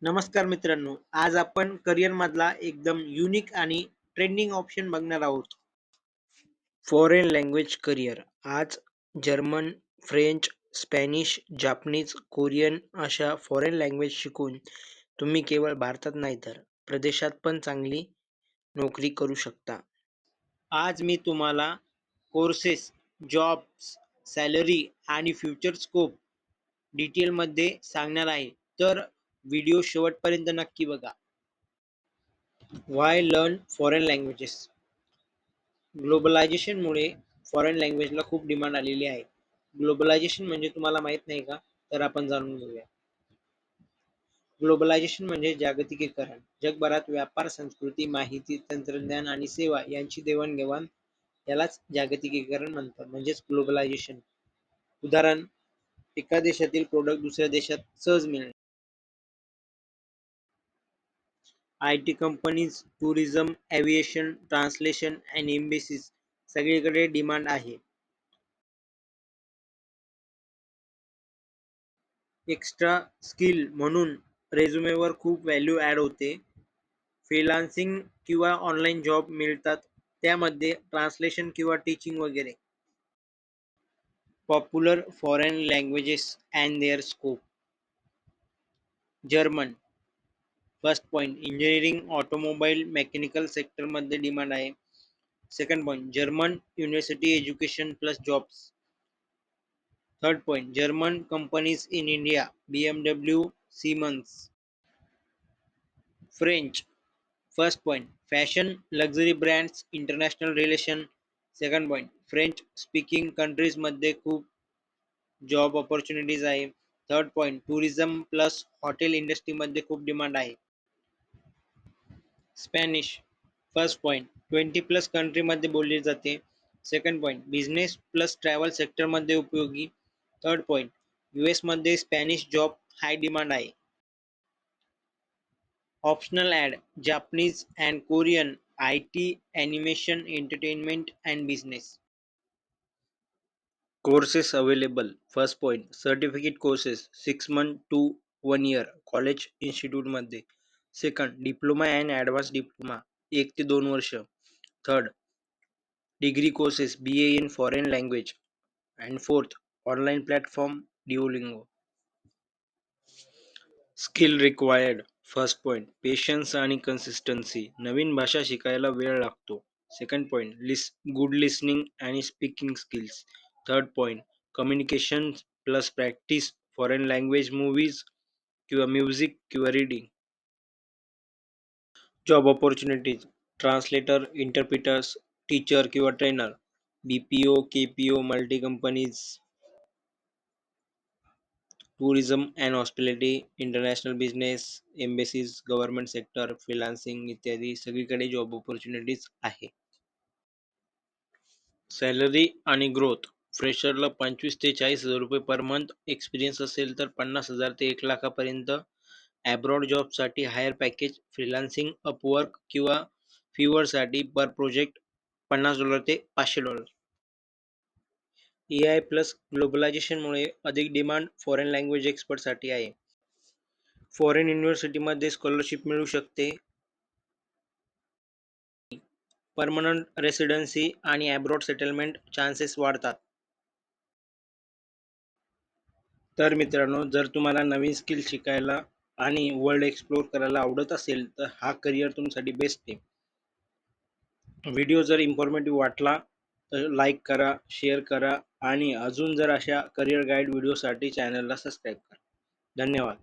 नमस्कार मित्रांनो, आज आपण करिअर मधला एकदम युनिक आणि ट्रेंडिंग ऑप्शन बघणार आहोत. Foreign language career. आज German, French, Spanish, Japanese, Korean अशा फॉरेन लँग्वेज शिकून तुम्ही केवळ भारतात नाही तर प्रदेशात पण चांगली नोकरी करू शकता. आज मी तुम्हाला कोर्सेस, जॉब्स, सॅलरी आणि फ्युचर स्कोप डिटेलमध्ये सांगणार आहे. तर व्हिडिओ शेवटपर्यंत नक्की बघा. व्हाय लर्न फॉरेन लँग्वेजेस. ग्लोबलायझेशनमुळे फॉरेन लँग्वेजला खूप डिमांड आलेली आहे. ग्लोबलायझेशन म्हणजे तुम्हाला माहित नाही का? तर आपण जाणून घेऊया. ग्लोबलायझेशन म्हणजे जागतिकीकरण. जगभरात व्यापार, संस्कृती, माहिती, तंत्रज्ञान आणि सेवा यांची देवाणघेवाण यालाच जागतिकीकरण म्हणतात, म्हणजेच ग्लोबलायझेशन. उदाहरण, एका देशातील प्रोडक्ट दुसऱ्या देशात सहज मिळणे. IT companies, tourism, aviation, translation आणि एम्बेसीज सगळीकडे डिमांड आहे. एक्स्ट्रा स्किल म्हणून रेझ्युमेवर खूप व्हॅल्यू ॲड होते. फ्रीलान्सिंग किंवा ऑनलाईन जॉब मिळतात, त्यामध्ये ट्रान्सलेशन किंवा टीचिंग वगैरे. Popular foreign languages and their scope. German. First point, engineering, automobile, mechanical सेक्टरमध्ये डिमांड आहे. Second point, German university education plus jobs. Third point, German companies in India, BMW, Siemens. French. First point, fashion, luxury brands, international relation. Second point, French speaking कंट्रीजमध्ये खूप job opportunities आहे. Third point, tourism plus hotel इंडस्ट्रीमध्ये खूप demand आहे. Spanish. First point, 20+ कंट्रीमध्ये बोलली जाते. Second point, business plus travel सेक्टरमध्ये उपयोगी. थर्ड पॉईंट, US मध्ये स्पॅनिश जॉब हाय डिमांड आहे. Optional add, Japanese and Korean, IT, animation, entertainment and business. Courses available. First point, certificate courses 6 months to 1 year college इन्स्टिट्यूटमध्ये. Second, diploma and advance diploma 1 ते 2 वर्ष. थर्ड, degree courses BA in foreign language. And fourth, online platform Duolingo. Skill required. First point, patience आणि consistency. नवीन भाषा शिकायला वेळ लागतो. सेकंड पॉईंट, गुड लिसनिंग आणि speaking skills. Third point, communication plus practice, foreign language movies किंवा music किंवा reading. Job opportunities, translator, interpreters, teacher किंवा trainer, BPO, KPO, multi companies, tourism and hospitality, international business, embassies, government sector, freelancing इत्यादी सगळीकडे job opportunities आहे. Salary आणि growth. फ्रेशरला 25 ते 40 हजार रुपये पर मंथ. एक्सपिरियन्स असेल तर 50,000 ते 1,00,000 ॲब्रॉड जॉबसाठी हायर पॅकेज. फ्रीलान्सिंग, अपवर्क किंवा फिवर्ससाठी पर प्रोजेक्ट $50 ते $500. AI प्लस ग्लोबलायझेशनमुळे अधिक डिमांड फॉरेन लँग्वेज एक्सपर्टसाठी आहे. फॉरेन युनिव्हर्सिटीमध्ये स्कॉलरशिप मिळू शकते. परमनंट रेसिडेन्सी आणि ॲब्रॉड सेटलमेंट चान्सेस वाढतात. तर मित्रांनो, जर तुम्हाला नवीन स्किल शिकायला आणि वर्ल्ड एक्सप्लोर करायला आवडत असेल तर हा करिअर तुमच्यासाठी बेस्ट आहे. व्हिडिओ जर इन्फॉर्मेटिव्ह वाटला तर लाईक करा, शेअर करा आणि अजून जर अशा करिअर गाईड व्हिडिओसाठी चॅनलला सबस्क्राईब करा. धन्यवाद.